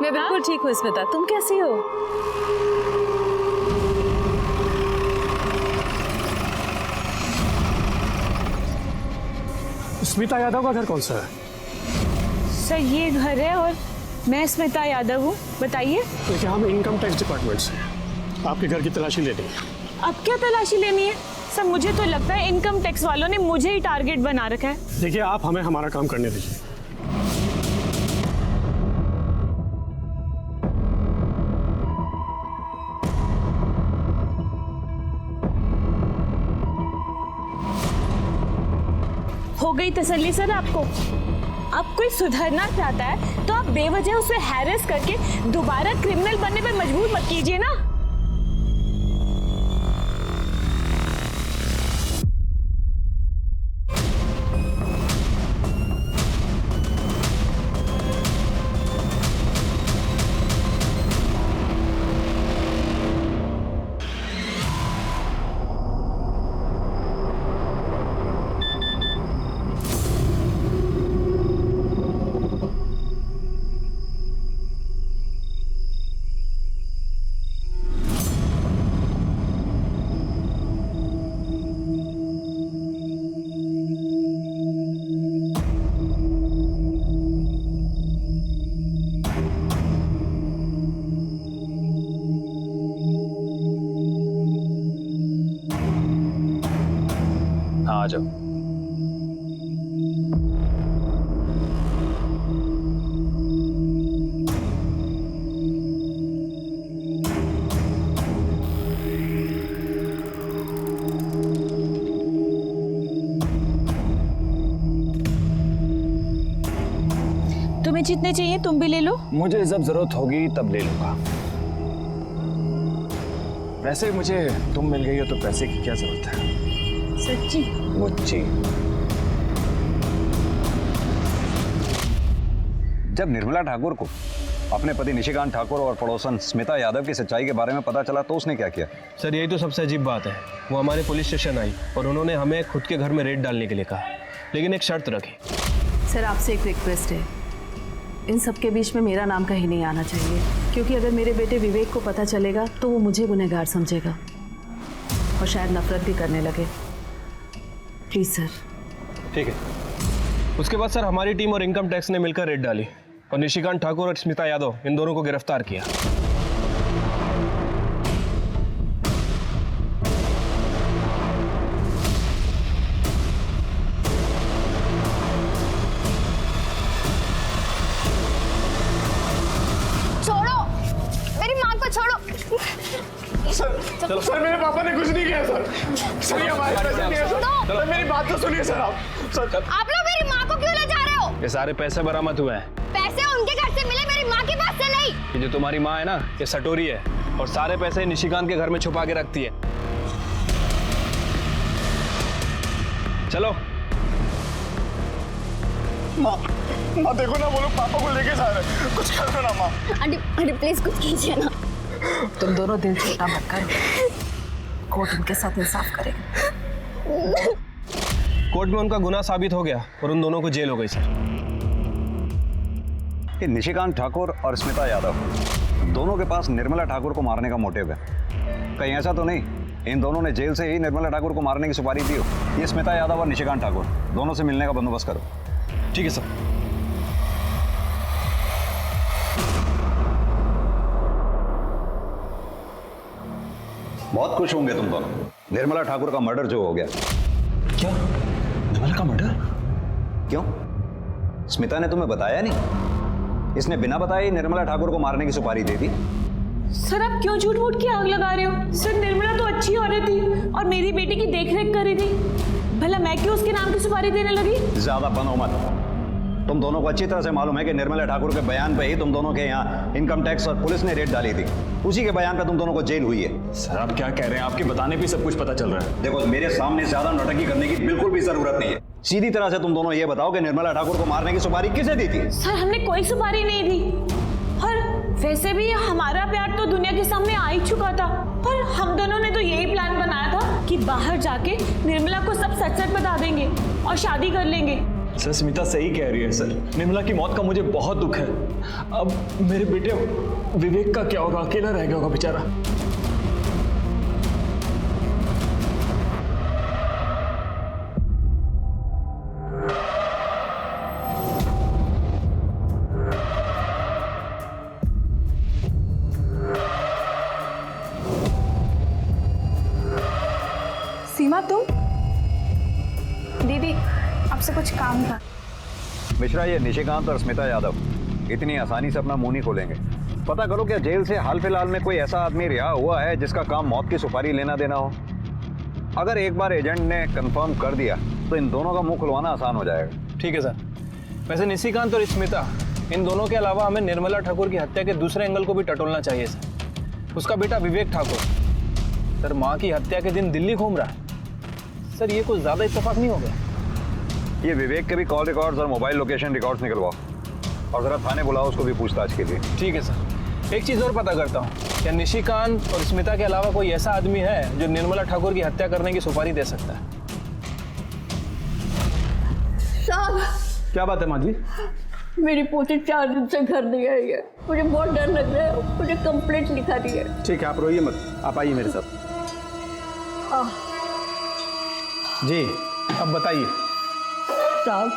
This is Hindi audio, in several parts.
मैं बिल्कुल ठीक हूँ स्मिता, तुम कैसी हो? स्मिता यादव का घर कौन सा है? सर ये घर है और मैं स्मिता यादव हूँ। बताइए। देखिए हम इनकम टैक्स डिपार्टमेंट से आपके घर की तलाशी लेनी है। अब क्या तलाशी लेनी है? सर मुझे तो लगता है इनकम टैक्स वालों ने मुझे ही टारगेट बना रखा है। देखिए आप हमें हमारा काम करने दीजिए। हो गई तसल्ली सर आपको? अब कोई सुधरना चाहता है तो आप बेवजह उसे हैरेस करके दोबारा क्रिमिनल बनने पर मजबूर मत कीजिए ना। हाँ आ जाओ। तुम्हें जितने चाहिए तुम भी ले लो। मुझे जब जरूरत होगी तब ले लूंगा। वैसे मुझे तुम मिल गई हो तो पैसे की क्या जरूरत है? सच्ची? मुझे जब निर्मला ठाकुर को अपने पति निशिकांत ठाकुर और पड़ोसन स्मिता यादव की सच्चाई के बारे में पता चला तो उसने क्या किया? सर यही तो सबसे अजीब बात है। वो हमारे पुलिस स्टेशन आई और उन्होंने हमें खुद के घर में रेड डालने के लिए कहा, लेकिन एक शर्त रखी। सर आपसे एक रिक्वेस्ट है, इन सब के बीच में मेरा नाम कहीं नहीं आना चाहिए, क्योंकि अगर मेरे बेटे विवेक को पता चलेगा तो वो मुझे गुनहगार समझेगा और शायद नफरत भी करने लगे। Please sir. ठीक है। उसके बाद सर हमारी टीम और इनकम टैक्स ने मिलकर रेड डाली और निशिकांत ठाकुर और स्मिता यादव इन दोनों को गिरफ्तार किया। छोड़ो मेरी माँ को, छोड़ो। सर मेरे पापा ने कुछ नहीं किया सर। ये हमारे पैसे नहीं है सर। सर मेरी बात तो सुनिए सर आप। सर आप लोग मेरी माँ को क्यों ले जा रहे हो? ये सारे पैसे बरामद हुए हैं। पैसे उनके घर से मिले, मेरी माँ के पास से नहीं। ये जो तुम्हारी माँ है ना, ये सटोरी है और सारे पैसे निशिकांत के घर में छुपा के रखती है। चलो। माँ देखो ना, वो लोग पापा को लेके जा रहे हैं, कुछ कर दो ना माँ। आंटी प्लीज कुछ कीजिए ना। तुम दोनों दिल छोटा मत करो, कोर्ट उनके साथ इंसाफ करेगा। कोर्ट में उनका गुनाह साबित हो गया और उन दोनों को जेल हो गई सर। कि निशिकांत ठाकुर और स्मिता यादव दोनों के पास निर्मला ठाकुर को मारने का मोटिव है। कहीं ऐसा तो नहीं इन दोनों ने जेल से ही निर्मला ठाकुर को मारने की सुपारी दी हो? ये स्मिता यादव और निशिकांत ठाकुर दोनों से मिलने का बंदोबस्त करो। ठीक है सर। बहुत खुश होंगे तुम दोनों, निर्मला ठाकुर का मर्डर जो हो गया। क्या? निर्मला का मर्डर? क्यों, स्मिता ने तुम्हें बताया नहीं? इसने बिना बताए ही निर्मला ठाकुर को मारने की सुपारी दे दी। सर आप क्यों झूठ मूठ की आग लगा रहे हो? सर निर्मला तो अच्छी औरत थी और मेरी बेटी की देखरेख कर रही थी, भला मैं क्यों उसके नाम की सुपारी देने लगी? ज्यादा बनो मत। तुम दोनों को अच्छी तरह से मालूम है कि निर्मला ठाकुर के बयान पे ही तुम दोनों के यहाँ इनकम टैक्स और पुलिस ने रेड डाली थी। उसी के बयान पे तुम दोनों को जेल हुई है। सर आप क्या कह रहे हैं? आपके बताने पे सब कुछ पता चल रहा है। देखो मेरे सामने ज्यादा नौटंकी करने की बिल्कुल भी जरूरत नहीं है। सीधी तरह से तुम दोनों ये बताओ कि निर्मला ठाकुर को मारने की सुपारी किसे दी थी? सर हमने कोई सुपारी नहीं दी और वैसे भी हमारा प्यार तो दुनिया के सामने आ ही चुका था और हम दोनों ने तो यही प्लान बनाया था कि बाहर जाके निर्मला को सब सच सच बता देंगे और शादी कर लेंगे। सर स्मिता सही कह रही है सर, निर्मला की मौत का मुझे बहुत दुख है। अब मेरे बेटे विवेक का क्या होगा, अकेला रह गया होगा बेचारा। सीमा तुम? दीदी आपसे कुछ काम था। मिश्रा, ये निशिकांत और स्मिता यादव इतनी आसानी से अपना मुंह नहीं खोलेंगे। पता करो क्या जेल से हाल फिलहाल में कोई ऐसा आदमी रिहा हुआ है जिसका काम मौत की सुपारी लेना देना हो। अगर एक बार एजेंट ने कंफर्म कर दिया तो इन दोनों का मुंह खुलवाना आसान हो जाएगा। ठीक है सर। वैसे निशिकांत और स्मिता, इन दोनों के अलावा हमें निर्मला ठाकुर की हत्या के दूसरे एंगल को भी टटोलना चाहिए सर। उसका बेटा विवेक ठाकुर सर माँ की हत्या के दिन दिल्ली घूम रहा है। सर ये कुछ ज़्यादा इत्तेफाक नहीं हो गया? ये विवेक के भी कॉल रिकॉर्ड्स और मोबाइल लोकेशन रिकॉर्ड्स निकलवाओ और जरा थाने बुलाओ उसको भी पूछताछ के लिए। ठीक है सर। एक चीज़ और पता करता हूँ, क्या निशिकांत और स्मिता के अलावा कोई ऐसा आदमी है जो निर्मला ठाकुर की हत्या करने की सुपारी दे सकता है? साहब, क्या बात है माँ जी? मेरी पोती 4 दिन से घर नहीं आई है। मुझे बहुत डर लग रहा है। मुझे कंप्लेंट लिखा दी है। ठीक है, आप रोइए मत, आप आइए मेरे साथ। जी, अब बताइए। साहब,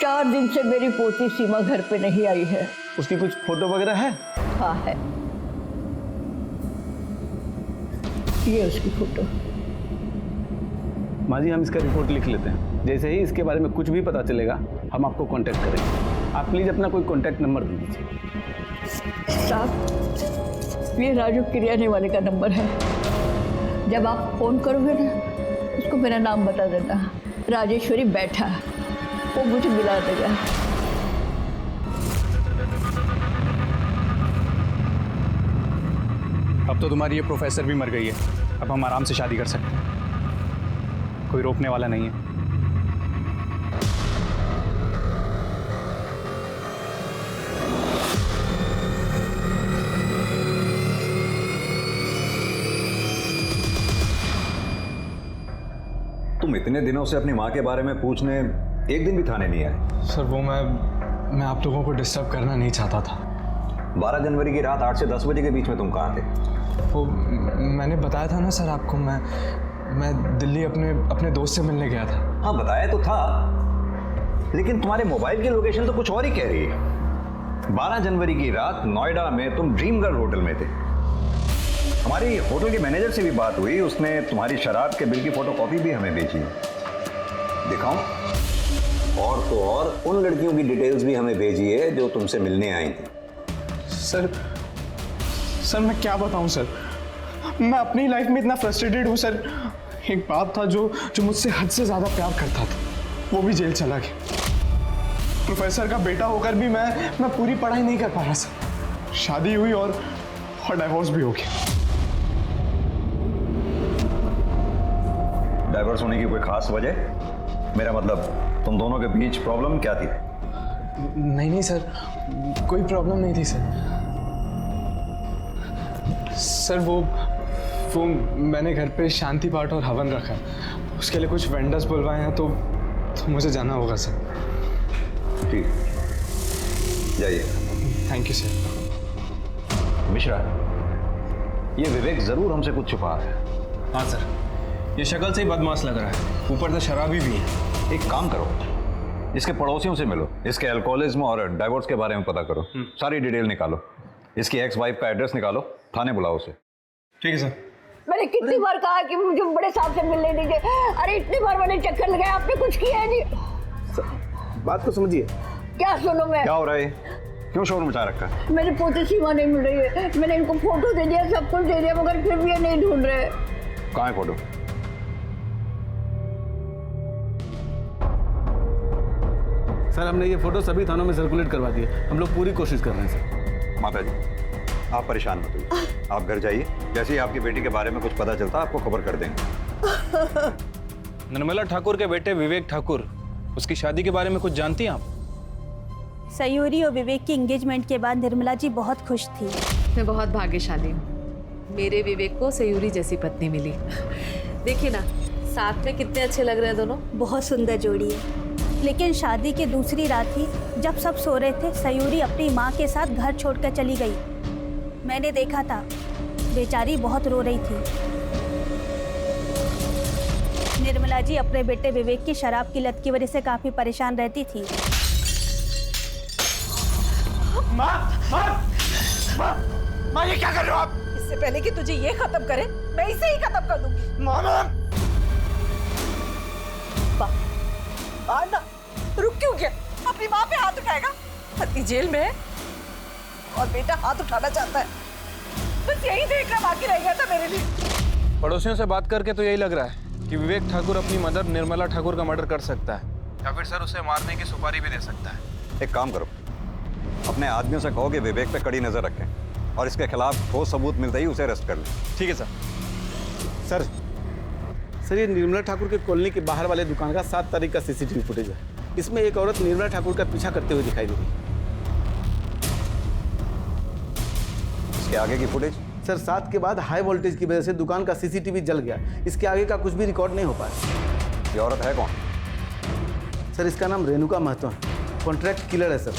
4 दिन से मेरी पोती सीमा घर पे नहीं आई है। उसकी कुछ फोटो वगैरह है? हाँ है, ये उसकी फोटो। माँ जी, हम इसका रिपोर्ट लिख लेते हैं। जैसे ही इसके बारे में कुछ भी पता चलेगा हम आपको कांटेक्ट करेंगे। आप प्लीज़ अपना कोई कांटेक्ट नंबर दे दीजिए। साहब, ये राजू किरियाने वाले का नंबर है। जब आप फ़ोन करोगे ना, उसको मेरा नाम बता देना। राजेश्वरी बैठा, वो मुझे मिला देगा। अब तो तुम्हारी ये प्रोफेसर भी मर गई है, अब हम आराम से शादी कर सकते हैं, कोई रोकने वाला नहीं है। तुम इतने दिनों से अपनी माँ के बारे में पूछने एक दिन भी थाने नहीं आए। सर वो मैं आप लोगों को डिस्टर्ब करना नहीं चाहता था। 12 जनवरी की रात 8 से 10 बजे के बीच में तुम कहाँ थे? वो मैंने बताया था ना सर आपको, मैं दिल्ली अपने दोस्त से मिलने गया था। हाँ बताया तो था, लेकिन तुम्हारे मोबाइल की लोकेशन तो कुछ और ही कह रही है। 12 जनवरी की रात नोएडा में तुम ड्रीम गर्ल होटल में थे। हमारी होटल के मैनेजर से भी बात हुई, उसने तुम्हारी शराब के बिल की फोटोकॉपी भी हमें भेजी है। दिखाऊं? और तो और उन लड़कियों की डिटेल्स भी हमें भेजी है जो तुमसे मिलने आई थी। सर मैं क्या बताऊं सर, मैं अपनी लाइफ में इतना फ्रस्ट्रेटेड हूं सर। एक बाप था जो मुझसे हद से ज़्यादा प्यार करता था, वो भी जेल चला गया। प्रोफेसर का बेटा होकर भी मैं पूरी पढ़ाई नहीं कर पा रहा सर। शादी हुई और डाइवोर्स भी हो गया। डाइवोर्स होने की कोई खास वजह? मेरा मतलब तुम दोनों के बीच प्रॉब्लम क्या थी? नहीं सर, कोई प्रॉब्लम नहीं थी सर वो मैंने घर पे शांति पाठ और हवन रखा, उसके लिए कुछ वेंडर्स बुलवाए हैं तो मुझे जाना होगा सर। ठीक, जाइए। Thank you sir. मिश्रा, ये विवेक जरूर हमसे कुछ छुपा है। हाँ सर, ये शक्ल से ही बदमाश लग रहा है, ऊपर से शराबी भी है। एक काम करो, इसके पड़ोसियों से मिलो, इसके अल्कोहलिज्म और डाइवोर्स के बारे में पता करो, सारी डिटेल निकालो, इसकी एक्स वाइफ का एड्रेस निकालो, थाने बुलाओ उसे। ठीक है सर। मैंने कितनी बार कहा कि मुझे बड़े साहब से मिलने दीजिए। अरे इतनी बार मैंने चक्कर लगाया, आपने कुछ किया है नहीं। बात को समझिए। क्या सुनो मैं? क्या हो रहा है? क्यों शोर मचा रखा है? मेरी पोती सीमा नहीं मिल रही है। मैंने इनको फोटो दे दिया, सब कुछ दे दिया, मगर फिर भी ये नहीं ढूंढ रहे। कहाँ है फोटो? सर हमने ये फोटो सभी थानों में सर्कुलेट करवा दिए, हम लोग पूरी कोशिश कर रहे हैं सर। माता जी, आप परेशान मत होइए, आप घर जाइए, जैसे ही आपकी बेटी के बारे में कुछ पता चलता आपको खबर कर देंगे। निर्मला ठाकुर के बेटे विवेक ठाकुर, उसकी शादी के बारे में कुछ जानती हैं आप? सयूरी और विवेक की एंगेजमेंट के बाद निर्मला जी बहुत खुश थी। मैं बहुत भाग्यशाली हूँ, मेरे विवेक को सयूरी जैसी पत्नी मिली। देखिए ना, साथ में कितने अच्छे लग रहे हैं दोनों। बहुत सुंदर जोड़ी है। लेकिन शादी की दूसरी रात ही जब सब सो रहे थे, सयूरी अपनी माँ के साथ घर छोड़कर चली गई। मैंने देखा था, बेचारी बहुत रो रही थी। निर्मला जी अपने बेटे विवेक की शराब की लत की वजह से काफी परेशान रहती थी। माँ ये क्या कर रहे हो आप? इससे पहले कि तुझे ये खत्म करे, मैं इसे ही खत्म कर दूंगी। मामा ना, रुक क्यों गया? अपनी माँ पे हाथ उठाएगा? पति जेल में है और बेटा हाथ उठाना चाहता है। बस यही देखना बाकी रह गया था मेरे लिए। पड़ोसियों से बात करके तो यही लग रहा है कि विवेक ठाकुर अपनी मदर निर्मला ठाकुर का मर्डर कर सकता है, या फिर सर उसे मारने की सुपारी भी दे सकता है। एक काम करो, अपने आदमियों से कहो कि विवेक पे कड़ी नजर रखें और इसके खिलाफ ठोस सबूत मिलते ही उसे अरेस्ट कर लें। ठीक है सर। सर ये निर्मला ठाकुर के कॉलोनी के बाहर वाले दुकान का 7 तारीख का सीसीटीवी फुटेज है। इसमें एक औरत निर्मला ठाकुर का पीछा करते हुए दिखाई दे रही है। इसके आगे की फुटेज? सर 7 के बाद हाई वोल्टेज की वजह से दुकान का सीसीटीवी जल गया। इसके आगे का कुछ भी रिकॉर्ड नहीं हो पाया। ये औरत है कौन? सर इसका नाम रेणुका महतो है, कॉन्ट्रैक्ट किलर है सर।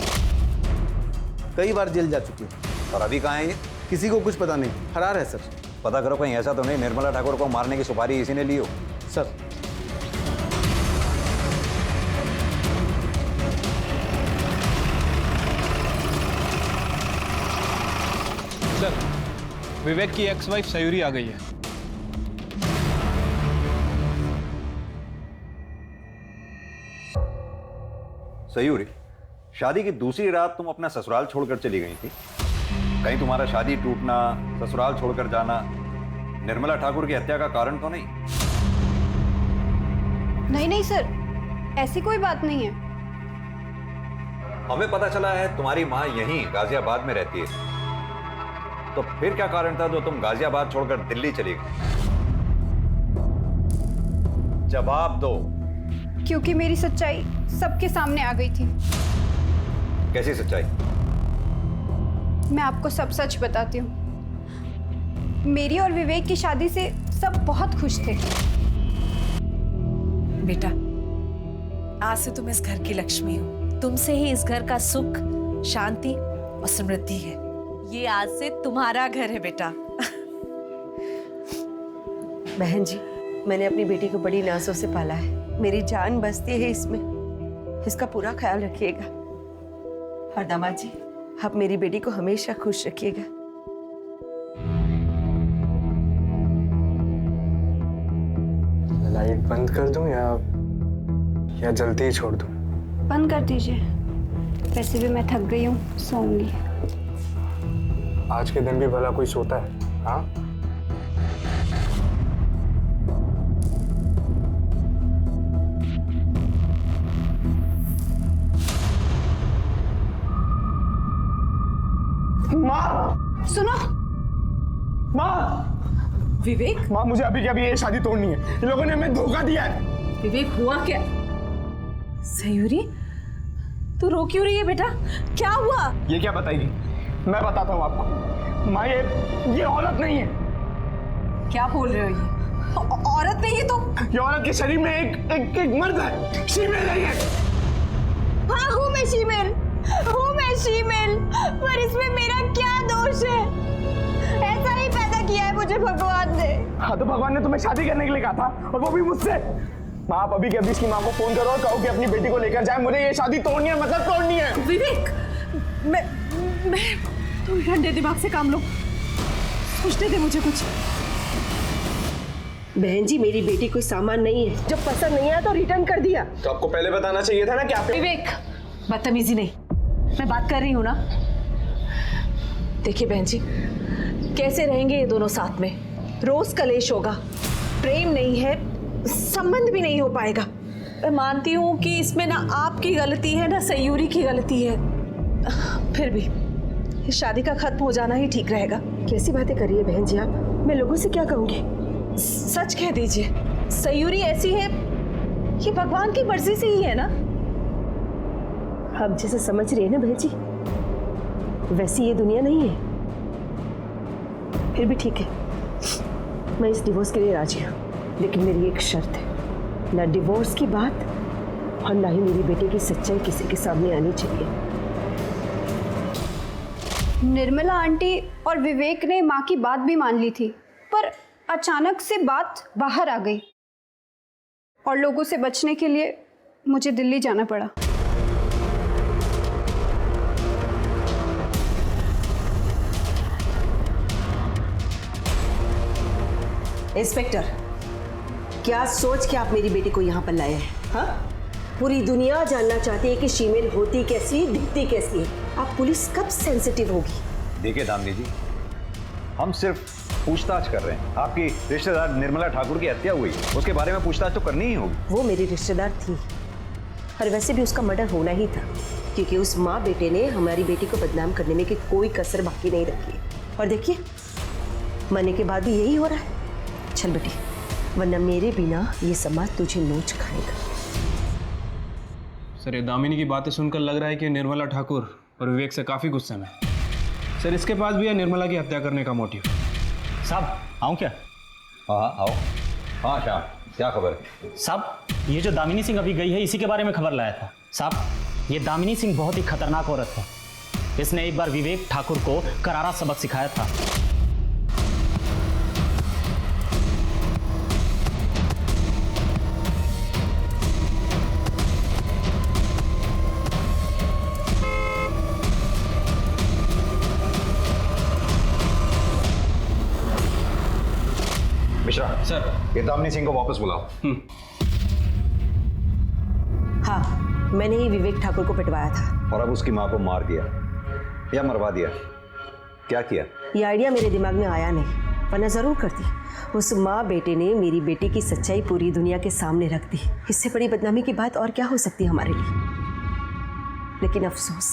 कई बार जेल जा चुकी है। और अभी कहाँ है ये? किसी को कुछ पता नहीं, फरार है सर। पता करो कहीं ऐसा तो नहीं निर्मला ठाकुर को मारने की सुपारी इसी ने ली हो। सर विवेक की एक्स वाइफ सयूरी आ गई है। सयूरी, शादी की दूसरी रात तुम अपना ससुराल छोड़कर चली गई थी। कहीं तुम्हारा शादी टूटना, ससुराल छोड़कर जाना निर्मला ठाकुर की हत्या का कारण तो नहीं? नहीं सर, ऐसी कोई बात नहीं है। हमें पता चला है तुम्हारी माँ यहीं गाजियाबाद में रहती है, तो फिर क्या कारण था जो तुम गाजियाबाद छोड़कर दिल्ली चली गई? जवाब दो। क्योंकि मेरी सच्चाई सबके सामने आ गई थी। कैसी सच्चाई? मैं आपको सब सच बताती हूँ। मेरी और विवेक की शादी से सब बहुत खुश थे। बेटा, आज से तुम इस घर की लक्ष्मी हो। तुमसे ही इस घर का सुख, शांति और समृद्धि है। ये आज से तुम्हारा घर है बेटा। बहन जी, मैंने अपनी बेटी को बड़ी नाजों से पाला है। मेरी जान बसती है इसमें। इसका पूरा ख्याल रखिएगा। और दामाद जी, आप मेरी बेटी को हमेशा खुश रखिएगा। लाइट बंद कर दूं या जल्दी ही छोड़ दूं? बंद कर दीजिए। वैसे भी मैं थक गई हूँ, सोऊंगी। आज के दिन भी भला कोई सोता है? हाँ, माँ! सुनो, माँ! विवेक, माँ मुझे अभी के अभी ये शादी तोड़नी है। इन लोगों ने हमें धोखा दिया है। विवेक हुआ क्या? सयूरी, तू रो क्यों रही है बेटा? क्या हुआ? ये क्या बताएगी? मैं बताता हूँ आपको। माँ ये औरत नहीं है। क्या बोल रहे हो ये? औरत नहीं है तो? ये औरत के शरीर में एक मर्द है। शीमेल नहीं है। हाँ, हूँ मैं शीमेल, पर इसमें मेरा क्या दोष है? ऐसा ही पैदा किया है मुझे भगवान ने। हाँ, तो भगवान ने तुम्हें शादी करने के लिए कहा था, और वो भी मुझसे। माँ, आप अभी के अभी इसकी माँ को फोन करो और कहो कि अपनी बेटी को लेकर जाए। मुझे ये शादी तोड़नी है, मतलब तोड़नी है। विवेक, मैं तुम ठंडे दिमाग से काम लो। सोचने दे मुझे कुछ। बहन जी, मेरी बेटी कोई सामान नहीं है। जब पसंद नहीं आया तो रिटर्न कर दिया। तो आपको पहले बताना चाहिए था ना कि आप। विवेक, बदतमीजी नहीं, मैं बात कर रही हूँ ना। देखिए बहन जी, कैसे रहेंगे ये दोनों साथ में? रोज कलेश होगा, प्रेम नहीं है, संबंध भी नहीं हो पाएगा। मैं मानती हूँ कि इसमें ना आपकी गलती है ना सयूरी की गलती है, फिर भी इस शादी का खत्म हो जाना ही ठीक रहेगा। कैसी बातें कर रही है बहन जी आप? मैं लोगों से क्या कहूँगी? सच कह दीजिए, सयूरी ऐसी है कि भगवान की मर्जी से ही है ना। हम जैसे समझ रही है ना बहन जी, वैसी ये दुनिया नहीं है। फिर भी ठीक है, मैं इस डिवोर्स के लिए राजी हूँ, लेकिन मेरी एक शर्त है। ना डिवोर्स की बात और ना ही मेरी बेटे की सच्चाई किसी के सामने आनी चाहिए। निर्मला आंटी और विवेक ने माँ की बात भी मान ली थी, पर अचानक से बात बाहर आ गई और लोगों से बचने के लिए मुझे दिल्ली जाना पड़ा। इंस्पेक्टर, क्या सोच के आप मेरी बेटी को यहाँ पर लाए हैं? हाँ, पूरी दुनिया जानना चाहती है कि शीमेल होती कैसी, दिखती कैसी है। आप पुलिस कब सेंसिटिव होगी? देखिए दामिनी जी, हम सिर्फ पूछताछ कर रहे हैं। आपकी रिश्तेदार निर्मला ठाकुर की हत्या हुई, उसके बारे में पूछताछ तो करनी ही होगी। वो मेरी रिश्तेदार थी और वैसे भी उसका मर्डर होना ही था, क्योंकि उस माँ बेटे ने हमारी बेटी को बदनाम करने में की कोई कसर बाकी नहीं रखी। और देखिए, मरने के बाद भी यही हो रहा है। चल बेटी, वरना मेरे बिना ये समाज तुझे नोच खाएगा। सर, ये दामिनी की बातें सुनकर लग रहा है कि निर्मला ठाकुर और विवेक से काफ़ी गुस्से में। सर, इसके पास भी है निर्मला की हत्या करने का मोटिव। साहब, आऊँ क्या? हाँ आओ। हाँ श्याम, क्या खबर है? साहब, ये जो दामिनी सिंह अभी गई है, इसी के बारे में खबर लाया था। साहब, ये दामिनी सिंह बहुत ही खतरनाक औरत है। इसने एक बार विवेक ठाकुर को करारा सबक सिखाया था। मिश्रा सर, ये दामिनी सिंह को वापस बुलाओ। हाँ, मैंने ही विवेक ठाकुर को पिटवाया था। और अब उसकी माँ को मार दिया या मरवा दिया, क्या किया? ये आइडिया मेरे दिमाग में आया नहीं, वरना जरूर करती। उस माँ बेटे ने मेरी बेटी की सच्चाई पूरी दुनिया के सामने रख दी। इससे बड़ी बदनामी की बात और क्या हो सकती है हमारे लिए। लेकिन अफसोस,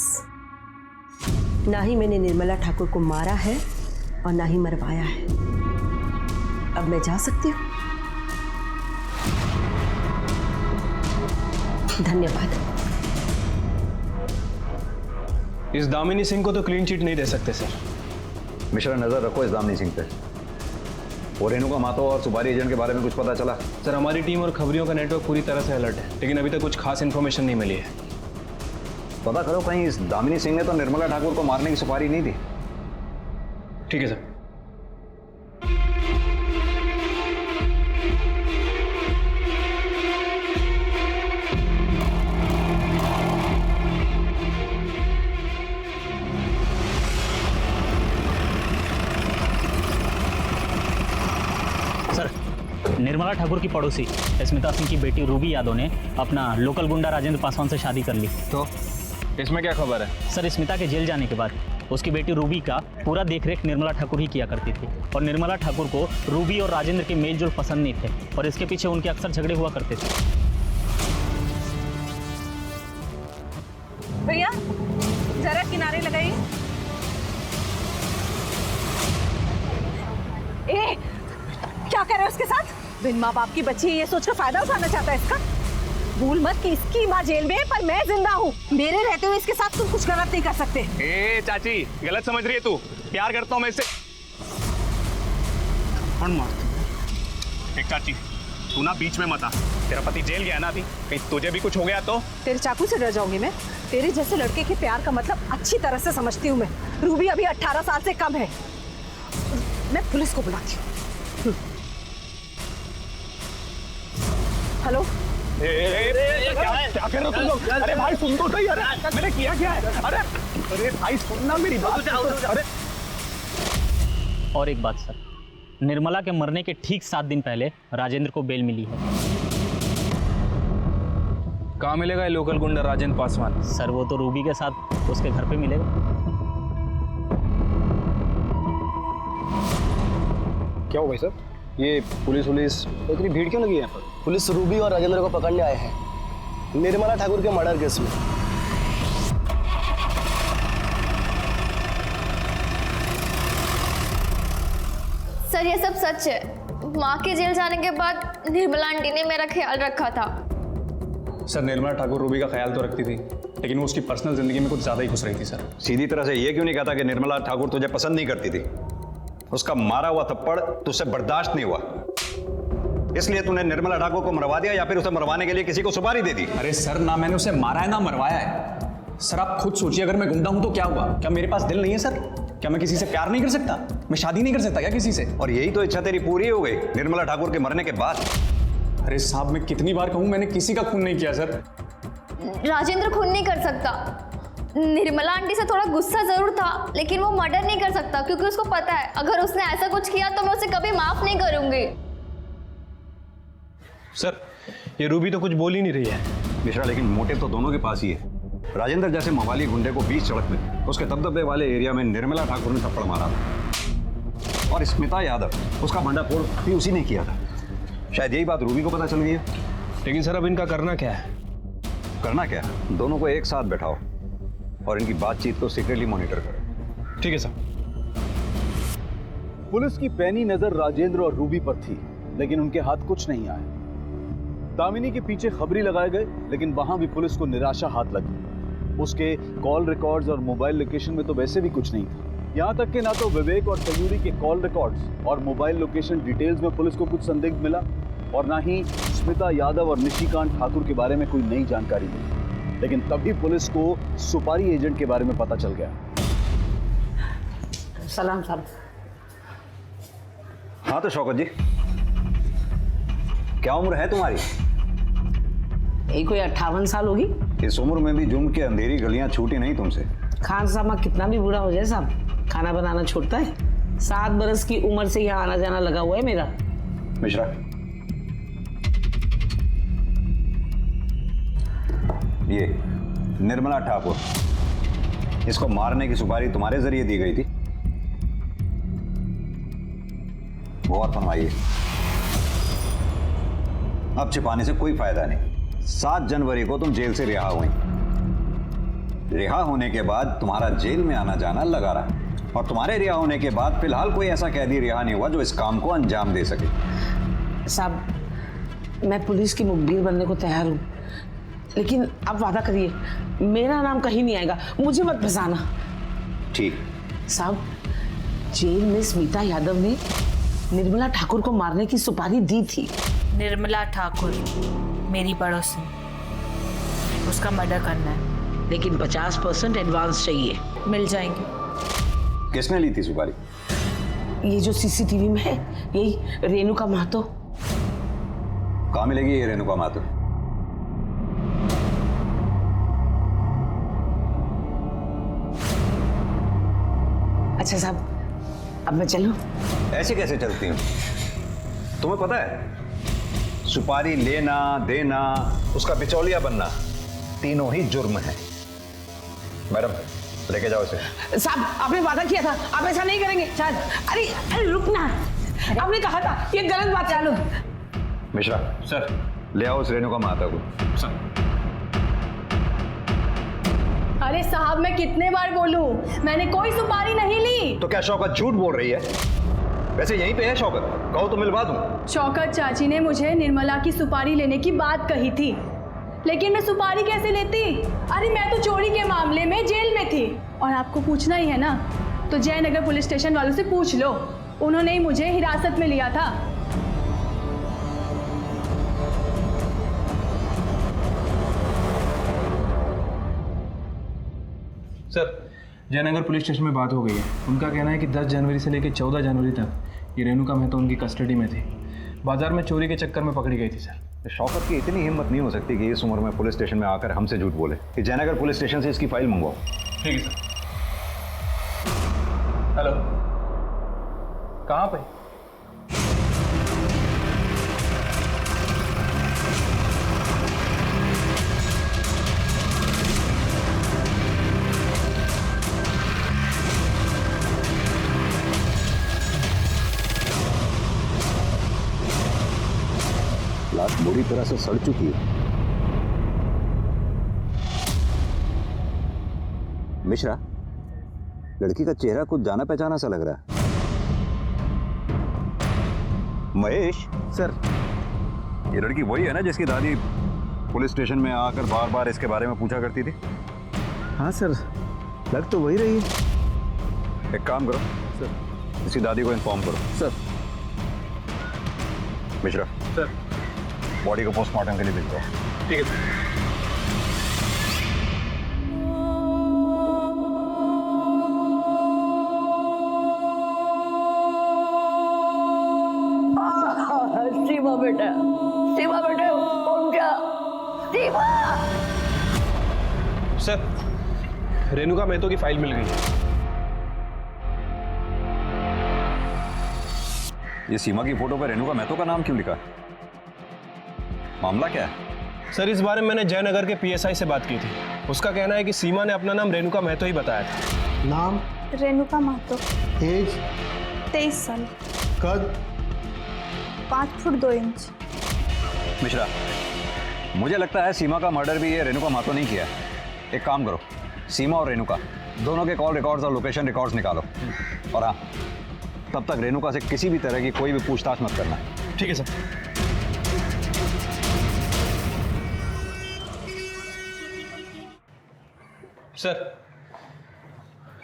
ना ही मैंने निर्मला ठाकुर को मारा है और ना ही मरवाया है। अब मैं जा सकती हूँ। धन्यवाद। इस दामिनी सिंह को तो क्लीन चिट नहीं दे सकते सर। मिश्रा, नजर रखो इस दामिनी सिंह पे। और रेणुका मातो और सुपारी एजेंट के बारे में कुछ पता चला? सर, हमारी टीम और खबरियों का नेटवर्क पूरी तरह से अलर्ट है, लेकिन अभी तक कुछ खास इन्फॉर्मेशन नहीं मिली है। पता करो, कहीं इस दामिनी सिंह ने तो निर्मला ठाकुर को मारने की सुपारी नहीं दी। ठीक है सर। निर्मला ठाकुर की पड़ोसी स्मिता सिंह की बेटी रूबी यादव ने अपना लोकल गुंडा राजेंद्र पासवान से शादी कर ली। तो इसमें क्या खबर है? सर, स्मिता के जेल जाने के बाद उसकी बेटी रूबी का पूरा देखरेख निर्मला ठाकुर ही किया करती थी। और निर्मला ठाकुर को रूबी और राजेंद्र के मेल जोल पसंद नहीं थे और इसके पीछे उनके अक्सर झगड़े हुआ करते थे। भैया, जरा किनारे लगाइए। ए, क्या कर रहे हो उसके साथ? बिन माँ बाप की बच्ची ये सोचकर फायदा उठाना चाहता है इसका। भूल मत कि इसकी माँ जेल में, पर मैं जिंदा हूँ। मेरे रहते हुए इसके साथ तुम कुछ गलत नहीं कर सकते। ए चाची, गलत समझ रही है तू। प्यार करता हूँ मैं इससे। एक चाची, तू ना बीच में मत आ। तेरा पति जेल गया ना अभी, कहीं तुझे भी कुछ हो गया तो? तेरे चाकू से डर जाऊंगी मैं? तेरे जैसे लड़के के प्यार का मतलब अच्छी तरह से समझती हूँ मैं। रूबी अभी 18 साल से कम है। मैं पुलिस को बुलाती हूँ। हेलो, क्या कर रहे हो तुम लोग? अरे भाई सुन तो सही। अरे मैंने किया क्या है? अरे भाई सुनना मेरी बात। अरे और एक बात सर, निर्मला के मरने के ठीक 7 दिन पहले राजेंद्र को बेल मिली है। कहाँ मिलेगा ये लोकल गुंडा राजेंद्र पासवान? सर, वो तो रूबी के साथ उसके घर पे मिलेगा। क्या हो भाई सर? ये पुलिस इतनी भीड़ क्यों लगी है यहाँ पर? पुलिस रूबी और राजेंद्र को पकड़ने आए हैं निर्मला ठाकुर के मर्डर केस में। सर, ये सब सच है। माँ के जेल जाने के बाद निर्मला आंटी ने मेरा ख्याल रखा था। सर, निर्मला ठाकुर रूबी का ख्याल तो रखती थी, लेकिन वो उसकी पर्सनल जिंदगी में कुछ ज्यादा ही घुस रही थी सर। सीधी तरह से ये क्यों नहीं कहता कि निर्मला ठाकुर तुझे पसंद नहीं करती थी? उसका मारा हुआ थप्पड़ तुझसे बर्दाश्त नहीं हुआ। इसलिए तूने निर्मला ठाकुर को मरवा दिया या फिर उसे मरवाने के लिए किसी को सुपारी दे दी? अरे सर, ना मैंने उसे मारा है ना मरवाया है। सर आप खुद सोचिए, अगर मैं गुंडा हूं तो क्या हुआ? क्या मेरे पास दिल नहीं है सर? क्या मैं किसी से प्यार नहीं कर सकता? मैं शादी नहीं कर सकता क्या किसी से? और यही तो इच्छा तेरी पूरी हो गई निर्मला ठाकुर के मरने के बाद। अरे साहब, मैं कितनी बार कहूं, मैंने किसी का खून नहीं किया सर। राजेंद्र खून नहीं कर सकता। निर्मला आंटी से थोड़ा गुस्सा जरूर था, लेकिन वो मर्डर नहीं कर सकता क्योंकि उसको पता है अगर उसने ऐसा कुछ किया तो मैं उसे कभी माफ नहीं करूंगी। सर, ये रूबी तो कुछ बोल ही नहीं रही है। मिश्रा, लेकिन मोटिव तो दोनों के पास ही है। राजेंद्र जैसे मवाली गुंडे को बीच सड़क में उसके दबदबे वाले एरिया में निर्मला ठाकुर ने थप्पड़ मारा था, और स्मिता यादव उसका भंडाफोड़ भी उसी ने किया था। शायद यही बात रूबी को पता चल गई है। लेकिन सर, अब इनका करना क्या है? करना क्या है? दोनों को एक साथ बैठाओ और इनकी बातचीत को सीक्रेटली मॉनिटर करो। ठीक है सर। पुलिस की पैनी नजर राजेंद्र और रूबी पर थी, लेकिन उनके हाथ कुछ नहीं आया। दामिनी के पीछे खबरी लगाए गए, लेकिन वहां भी पुलिस को निराशा हाथ लगी। उसके कॉल रिकॉर्ड्स और मोबाइल लोकेशन में तो वैसे भी कुछ नहीं था। यहां तक कि ना तो विवेक और सयूरी के कॉल रिकॉर्ड्स और मोबाइल लोकेशन डिटेल्स में पुलिस को कुछ संदिग्ध मिला, और ना ही स्मिता यादव और निशिकांत ठाकुर के बारे में कोई नई जानकारी मिली। लेकिन तभी पुलिस को सुपारी एजेंट के बारे में पता चल गया। सलाम साहब। हाँ तो शौकत जी, क्या उम्र है तुम्हारी? यही कोई 58 साल होगी। इस उम्र में भी जुर्म की अंधेरी गलियां छूटी नहीं तुमसे। खान साहब कितना भी बूढ़ा हो जाए साहब, खाना बनाना छोड़ता है। 7 बरस की उम्र से यहाँ आना जाना लगा हुआ है मेरा। मिश्रा, ये निर्मला ठाकुर, इसको मारने की सुपारी तुम्हारे जरिए दी गई थी। गौर फरमाइए, अब छिपाने से कोई फायदा नहीं। 7 जनवरी को तुम जेल से रिहा हुई। रिहा होने के बाद तुम्हारा जेल में आना जाना लगा रहा, और तुम्हारे रिहा होने के बाद फिलहाल कोई ऐसा कैदी रिहा नहीं हुआ जो इस काम को अंजाम दे सके। साहब, मैं पुलिस की मुखबिर बनने को तैयार हूँ, लेकिन आप वादा करिए मेरा नाम कहीं नहीं आएगा, मुझे मत फंसाना। ठीक। साहब, जेल में स्मिता यादव ने निर्मला ठाकुर को मारने की सुपारी दी थी। निर्मला ठाकुर मेरी पड़ोसी, उसका मर्डर करना है, लेकिन 50% एडवांस चाहिए। मिल जाएंगे। किसने ली थी सुपारी? ये जो सीसीटीवी में है, यही रेणुका महतो। कहाँ मिलेगी ये रेणुका महतो? अच्छा साहब, अब मैं चलूं? ऐसे कैसे चलती हूँ? तुम्हें पता है, सुपारी लेना देना, उसका बिचौलिया बनना, तीनों ही जुर्म है। मैडम, लेके जाओ इसे। साहब, आपने वादा किया था, आप ऐसा नहीं करेंगे। शायद अरे रुकना, आपने कहा था, ये गलत बात है। लो मिश्रा सर, ले आओ उस रेणुका महतो को। सर। अरे साहब, मैं कितने बार बोलूं, मैंने कोई सुपारी नहीं ली। तो क्या शौकत झूठ बोल रही है? वैसे यहीं पे है शौकत, कहो तो मिलवा दूं। शौकत चाची ने मुझे निर्मला की सुपारी लेने की बात कही थी, लेकिन मैं सुपारी कैसे लेती? अरे मैं तो चोरी के मामले में जेल में थी, और आपको पूछना ही है ना, तो जयनगर पुलिस स्टेशन वालों से पूछ लो, उन्होंने ही मुझे हिरासत में लिया था। सर, जयनगर पुलिस स्टेशन में बात हो गई है। उनका कहना है कि 10 जनवरी से लेकर 14 जनवरी तक ये रेणुका महतो उनकी कस्टडी में थी। बाजार में चोरी के चक्कर में पकड़ी गई थी सर। शौकत की इतनी हिम्मत नहीं हो सकती कि इस उम्र में पुलिस स्टेशन में आकर हमसे झूठ बोले। कि जयनगर पुलिस स्टेशन से इसकी फाइल मंगवाओ। ठीक है सर। हेलो, कहाँ पे? लाश बुरी तरह से सड़ चुकी है। मिश्रा, लड़की का चेहरा कुछ जाना पहचाना सा लग रहा है। महेश सर, ये लड़की वही है ना जिसकी दादी पुलिस स्टेशन में आकर बार बार इसके बारे में पूछा करती थी? हाँ सर, लग तो वही रही है। एक काम करो सर, इसकी दादी को इन्फॉर्म करो। सर, मिश्रा सर, बॉडी को पोस्टमार्टम के लिए भेज दो। ठीक है सर। सीमा बेटा, सीमा बेटा, उठ जा, सीमा। सर, रेणुका मेहतो की फाइल मिल गई है। ये सीमा की फोटो पे रेणुका मेहतो का नाम क्यों लिखा? मामला क्या है? सर, इस बारे में मैंने जयनगर के पीएसआई से बात की थी। उसका कहना है कि सीमा ने अपना नाम रेणुका मेहतो ही बताया था। नाम? रेणुका महतो। एज? 23 साल। कद? 5 फुट 2 इंच। मिश्रा, मुझे लगता है सीमा का मर्डर भी ये रेणुका महतो नहीं किया। एक काम करो, सीमा और रेणुका दोनों के कॉल रिकॉर्ड्स और लोकेशन रिकॉर्ड्स निकालो। और हाँ, तब तक रेणुका से किसी भी तरह की कोई भी पूछताछ मत करना। ठीक है सर। सर,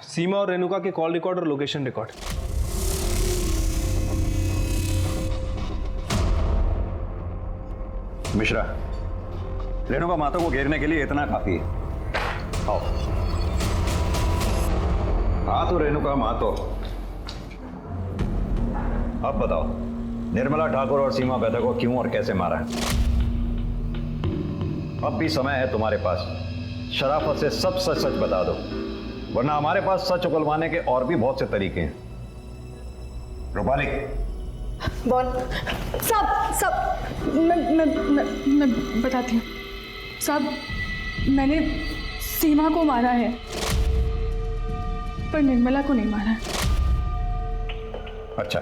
सीमा और रेणुका के कॉल रिकॉर्ड और लोकेशन रिकॉर्ड। मिश्रा, रेणुका महतो को घेरने के लिए इतना काफी है। आओ। हाँ तो रेणुका महतो, अब बताओ, निर्मला ठाकुर और सीमा बेहता को क्यों और कैसे मारा है? अब भी समय है तुम्हारे पास, शराफत से सब सच सच बता दो, वरना हमारे पास सच उगलवाने के और भी बहुत से तरीके हैं। रूपाली, बोल। सब मैं बताती हूँ। सब मैंने सीमा को मारा है, पर निर्मला को नहीं मारा। अच्छा,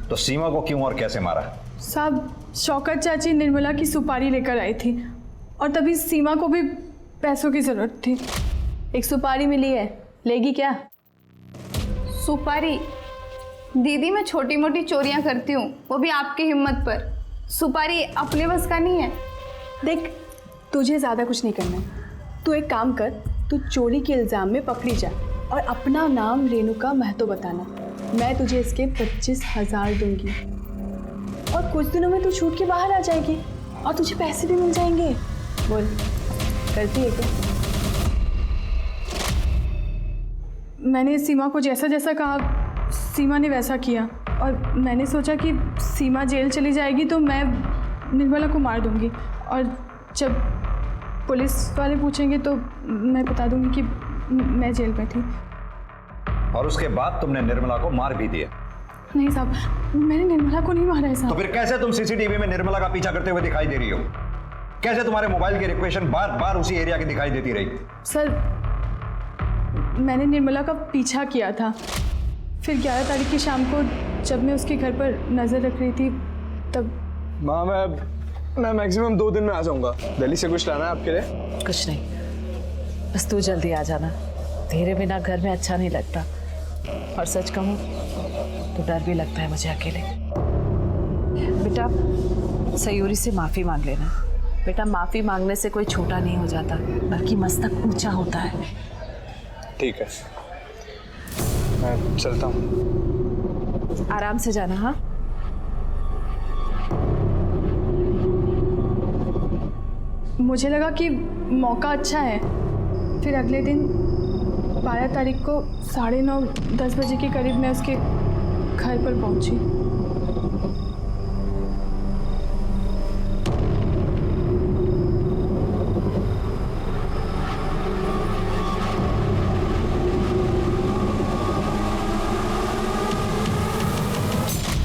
तो सीमा को क्यों और कैसे मारा? साहब, शौकत चाची निर्मला की सुपारी लेकर आई थी और तभी सीमा को भी पैसों की जरूरत थी। एक सुपारी मिली है, लेगी क्या? सुपारी? दीदी, मैं छोटी मोटी चोरियां करती हूँ, वो भी आपकी हिम्मत पर। सुपारी अपने बस का नहीं है। देख, तुझे ज़्यादा कुछ नहीं करना है। तू एक काम कर, तू चोरी के इल्ज़ाम में पकड़ी जा और अपना नाम रेणुका महतो बताना। मैं तुझे इसके 25,000 दूंगी और कुछ दिनों में तू छूट के बाहर आ जाएगी और तुझे पैसे भी मिल जाएंगे। बोल, करती है क्या? मैंने सीमा को जैसा जैसा कहा, सीमा ने वैसा किया और मैंने सोचा कि सीमा जेल चली जाएगी तो मैं निर्मला को मार दूंगी और जब पुलिस वाले पूछेंगे तो मैं बता दूंगी कि मैं जेल में थी। और उसके बाद तुमने निर्मला को मार भी दिया? नहीं साहब, मैंने निर्मला को नहीं मारा है साहब। तो फिर कैसे तुम सीसीटीवी में निर्मला का पीछा करते हुए दिखाई दे रही हो? कैसे तुम्हारे मोबाइल की रिक्वेशन बार बार उसी एरिया की दिखाई देती रही? सर, मैंने निर्मला का पीछा किया था, फिर 11 तारीख की शाम को जब मैं उसके घर पर नज़र रख रही थी तब। माँ, मैं मैक्सिमम 2 दिन में आ जाऊंगा। दिल्ली से कुछ लाना है आपके लिए? कुछ नहीं, बस तू जल्दी आ जाना। तेरे बिना घर में अच्छा नहीं लगता, और सच कहूँ तो डर भी लगता है मुझे अकेले। बेटा, सयूरी से माफ़ी मांग लेना। बेटा, माफ़ी मांगने से कोई छोटा नहीं हो जाता, बल्कि मस्तक ऊंचा होता है। ठीक है, मैं चलता हूँ। आराम से जाना। हाँ, मुझे लगा कि मौका अच्छा है, फिर अगले दिन 12 तारीख को 9:30-10 बजे के करीब मैं उसके घर पर पहुंची।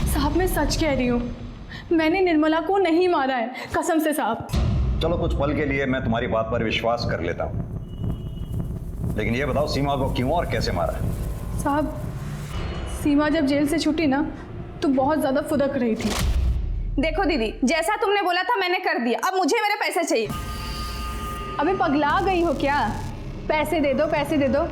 साहब, मैं सच कह रही हूँ, मैंने निर्मला को नहीं मारा है, कसम से साहब। चलो, कुछ पल के लिए मैं तुम्हारी बात पर विश्वास कर लेता हूँ, लेकिन ये बताओ सीमा को क्यों और कैसे मारा? साहब, सीमा जब जेल से छूटी ना तो बहुत ज़्यादा फुदक रही थी। देखो दीदी, जैसा तुमने बोला था मैंने कर दिया, अब मुझे मेरे पैसे चाहिए। अबे पगला गई हो क्या? पैसे दे दो, पैसे दे दो।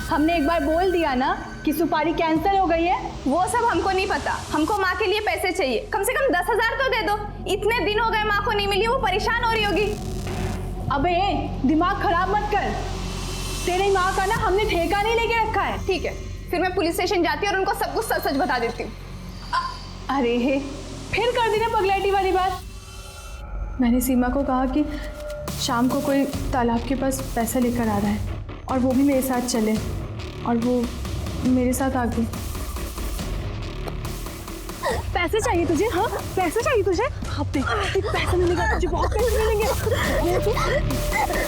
हमने एक बार बोल दिया ना कि सुपारी कैंसिल हो गई है। वो सब हमको नहीं पता, हमको माँ के लिए पैसे चाहिए। कम से कम 10,000 तो दे दो। इतने दिन हो गए माँ को नहीं मिली, वो परेशान हो रही होगी। अबे दिमाग खराब मत कर, तेरी माँ का ना हमने ठेका नहीं लेके रखा है। ठीक है, फिर मैं पुलिस स्टेशन जाती हूँ और उनको सब कुछ सच सच बता देती हूँ। अरे हे, फिर कर दी ना पगलैटी वाली बात। मैंने सीमा को कहा कि शाम को कोई तालाब के पास पैसा लेकर आ रहा है और वो भी मेरे साथ चले, और वो मेरे साथ आ गई। पैसे चाहिए तुझे? हाँ, पैसे चाहिए तुझे? अब देख, पैसे मिलेगा तुझे, बहुत पैसे मिलेंगे।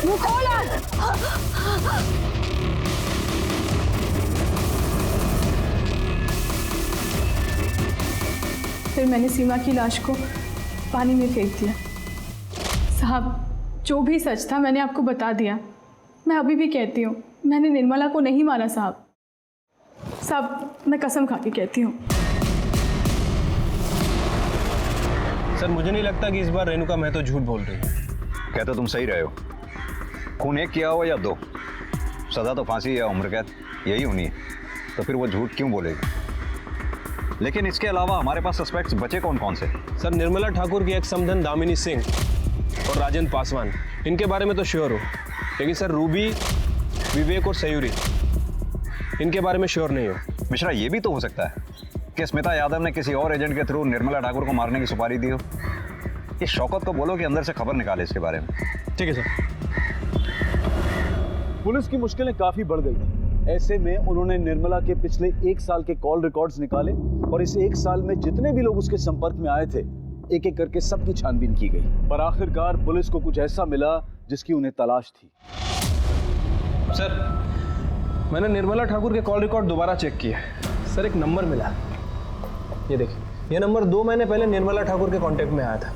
वो कौन है? फिर मैंने सीमा की लाश को पानी में फेंक दिया। साहब, जो भी सच था मैंने आपको बता दिया। मैं अभी भी कहती हूँ, मैंने निर्मला को नहीं मारा साहब। साहब, मैं कसम खा के कहती हूँ। सर, मुझे नहीं लगता कि इस बार रेणुका महतो झूठ बोल रही है। कहते तुम सही रहे हो। खून एक किया हो या दो, सजा तो फांसी या उम्र कैद यही होनी है, तो फिर वो झूठ क्यों बोलेगी? लेकिन इसके अलावा हमारे पास सस्पेक्ट्स बचे कौन कौन से? सर, निर्मला ठाकुर की एक्स समधन दामिनी सिंह और राजेंद्र पासवान, इनके बारे में तो श्योर हो, लेकिन सर रूबी, विवेक और सयूरी, इनके बारे में श्योर नहीं हो। मिश्रा, ये भी तो हो सकता है कि स्मिता यादव ने किसी और एजेंट के थ्रू निर्मला ठाकुर को मारने की सुपारी दी हो। ये शौकत को बोलो कि अंदर से खबर निकाले इसके बारे में। ठीक है सर। पुलिस की मुश्किलें काफी बढ़ गई थी। ऐसे में उन्होंने निर्मला के पिछले 1 साल के कॉल रिकॉर्ड्स निकाले और इस 1 साल में जितने भी लोग उसके संपर्क में आए थे, एक एक करके सबकी छानबीन की गई। पर आखिरकार पुलिस को कुछ ऐसा मिला जिसकी उन्हें तलाश थी। सर, मैंने निर्मला ठाकुर के कॉल रिकॉर्ड दोबारा चेक किया। सर, एक नंबर मिला, ये देखिए, ये नंबर 2 महीने पहले निर्मला ठाकुर के कांटेक्ट में आया था।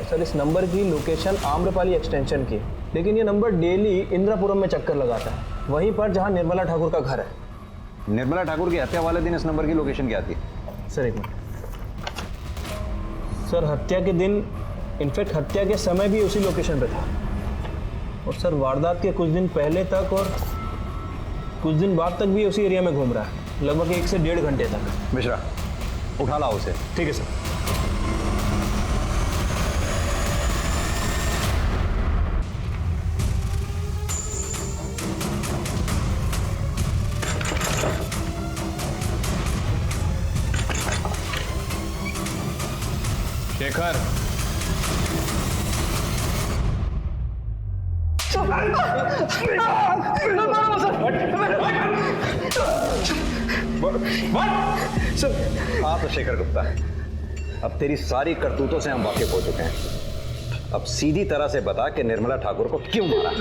सर, इस नंबर की लोकेशन आम्रपाली एक्सटेंशन की, लेकिन ये नंबर डेली इंद्रापुरम में चक्कर लगाता है, वहीं पर जहां निर्मला ठाकुर का घर है। निर्मला ठाकुर की हत्या वाले दिन इस नंबर की लोकेशन क्या थी? सर, एक मिनट। सर, हत्या के दिन, इनफैक्ट हत्या के समय भी उसी लोकेशन पे था, और सर वारदात के कुछ दिन पहले तक और कुछ दिन बाद तक भी उसी एरिया में घूम रहा है, लगभग 1 से 1.5 घंटे तक। मिश्रा, उठा लाओ उसे। ठीक है सर। शेखर, हाँ तो शेखर गुप्ता, अब तेरी सारी करतूतों से हम वाकिफ हो चुके हैं। अब सीधी तरह से बता कि निर्मला ठाकुर को क्यों मारा?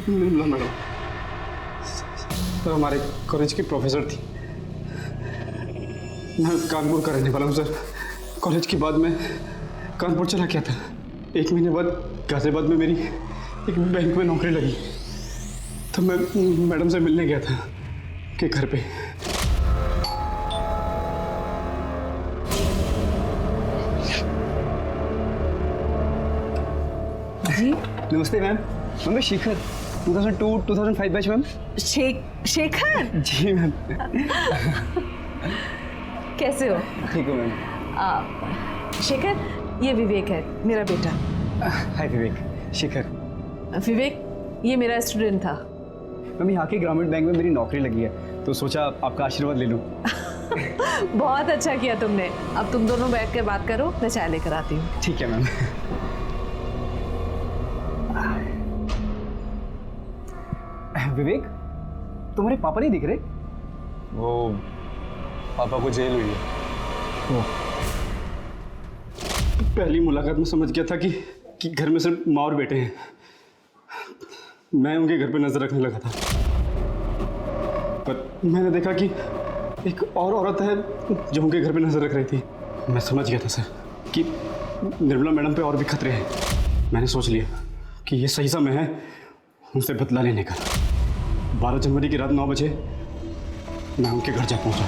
निर्मला मैडम तो हमारे कॉलेज की प्रोफेसर थी। मैं कानपुर का रहने वाला हूँ सर। कॉलेज के बाद मैं कानपुर चला गया था। 1 महीने बाद गाजियाबाद में मेरी एक बैंक में नौकरी लगी, तो मैं मैडम से मिलने गया था के घर पे। जी नमस्ते मैम। मैं Shekhar, 2002-2005 batch ma'am. Shekhar ji ma'am. कैसे हो? ठीक हो मैम। शेखर, ये विवेक है, मेरा बेटा। हाय विवेक। शेखर। विवेक, ये मेरा स्टूडेंट था। मैम, यहाँ के ग्रामीण बैंक में मेरी नौकरी लगी है, तो सोचा आपका आशीर्वाद ले लूँ। बहुत अच्छा किया तुमने। अब तुम दोनों बैठ कर बात करो, मैं चाय लेकर आती हूँ। ठीक है मैम। विवेक, तुम्हारे पापा नहीं दिख रहे? वो पापा को जेल हुई है। पहली मुलाकात में समझ गया था कि घर में सिर्फ माँ और बेटे हैं। मैं उनके घर पे नजर रखने लगा था, पर मैंने देखा कि एक और औरत है जो उनके घर पे नजर रख रही थी। मैं समझ गया था सर कि निर्मला मैडम पे और भी खतरे हैं। मैंने सोच लिया कि ये सही समय है उनसे बदला लेने का। 12 जनवरी की रात 9 बजे मैं उनके घर जा पहुंचा।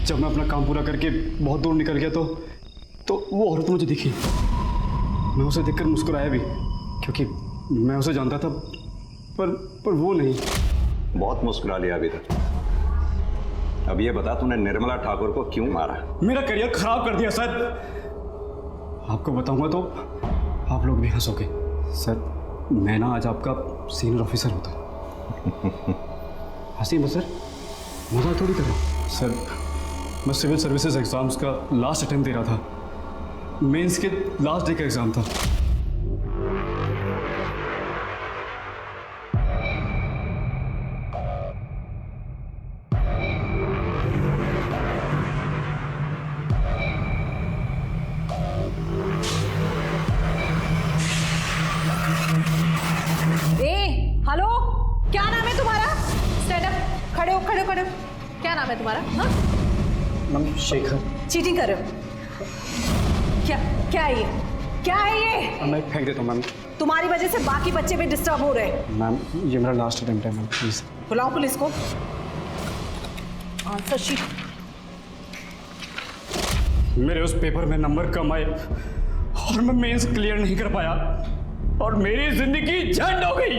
जब मैं अपना काम पूरा करके बहुत दूर निकल गया तो वो औरत मुझे दिखी। मैं उसे देखकर मुस्कुराया भी, क्योंकि मैं उसे जानता था, पर वो नहीं। बहुत मुस्कुरा लिया अभी तक। अब ये बता, तूने निर्मला ठाकुर को क्यों मारा? मेरा करियर खराब कर दिया सर। आपको बताऊंगा तो आप लोग भी हंसोगे। सर मैं ना आज आपका सीनियर ऑफिसर होता। हंसी मत सर, मजाक थोड़ी कर रहा हूँ। सर मैं सिविल सर्विसेज एग्जाम्स का लास्ट अटेम्प्ट दे रहा था, मेंस के लास्ट डे का एग्जाम था। हेलो, क्या नाम है तुम्हारा? स्टैंड अप, खड़े हो खड़े हो खड़े हो। क्या नाम है तुम्हारा? हाँ, मैम शेखर। चीटिंग कर रहे हो क्या? क्या है ये? क्या है ये? मैं फेंक देता हूँ मैम। तुम्हारी वजह से बाकी बच्चे भी डिस्टर्ब हो रहे हैं। मैम ये मेरा लास्ट अटेम्प्ट है मैम, प्लीज। बुलाओ पुलिस को। Answer sheet. मेरे उस पेपर में नंबर कम आए और मैं मेंस क्लियर नहीं कर पाया और मेरी जिंदगी झंड हो गई।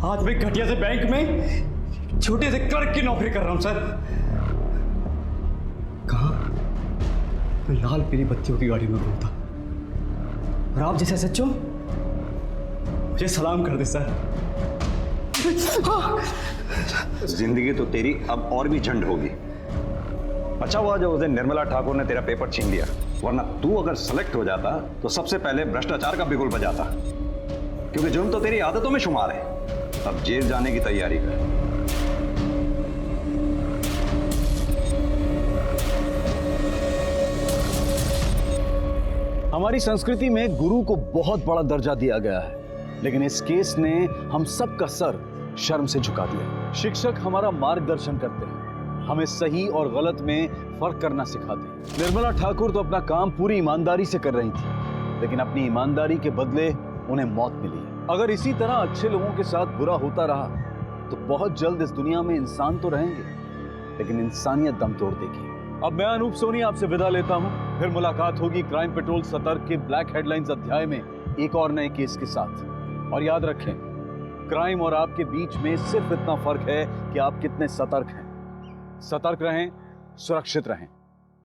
आज मैं घटिया से बैंक में छोटे से क्लर्क की नौकरी कर रहा हूं सर। कहाँ? मैं लाल पीली बत्तियों की गाड़ी में घूमता और आप जैसे सच्चो मुझे सलाम कर दे सर। जिंदगी तो तेरी अब और भी झंड होगी। अच्छा हुआ जो उस दिन निर्मला ठाकुर ने तेरा पेपर छीन लिया, वरना तू अगर सेलेक्ट हो जाता तो सबसे पहले भ्रष्टाचार का बिगुल बजाता, क्योंकि जुर्म तो तेरी आदतों में शुमार है। अब जेल जाने की तैयारी कर। हमारी संस्कृति में गुरु को बहुत बड़ा दर्जा दिया गया है, लेकिन इस केस ने हम सबका सर शर्म से झुका दिया। शिक्षक हमारा मार्गदर्शन करते हैं, हमें सही और गलत में फर्क करना सिखाते हैं। निर्मला ठाकुर तो अपना काम पूरी ईमानदारी से कर रही थी, लेकिन अपनी ईमानदारी के बदले उन्हें मौत मिली। अगर इसी तरह अच्छे लोगों के साथ बुरा होता रहा तो बहुत जल्द इस दुनिया में इंसान तो रहेंगे, लेकिन इंसानियत दम तोड़ देगी। अब मैं अनूप सोनी आपसे विदा लेता हूं। फिर मुलाकात होगी क्राइम पेट्रोल सतर्क के ब्लैक हेडलाइंस अध्याय में एक और नए केस के साथ। और याद रखें, क्राइम और आपके बीच में सिर्फ इतना फर्क है कि आप कितने सतर्क हैं। सतर्क रहें, सुरक्षित रहें।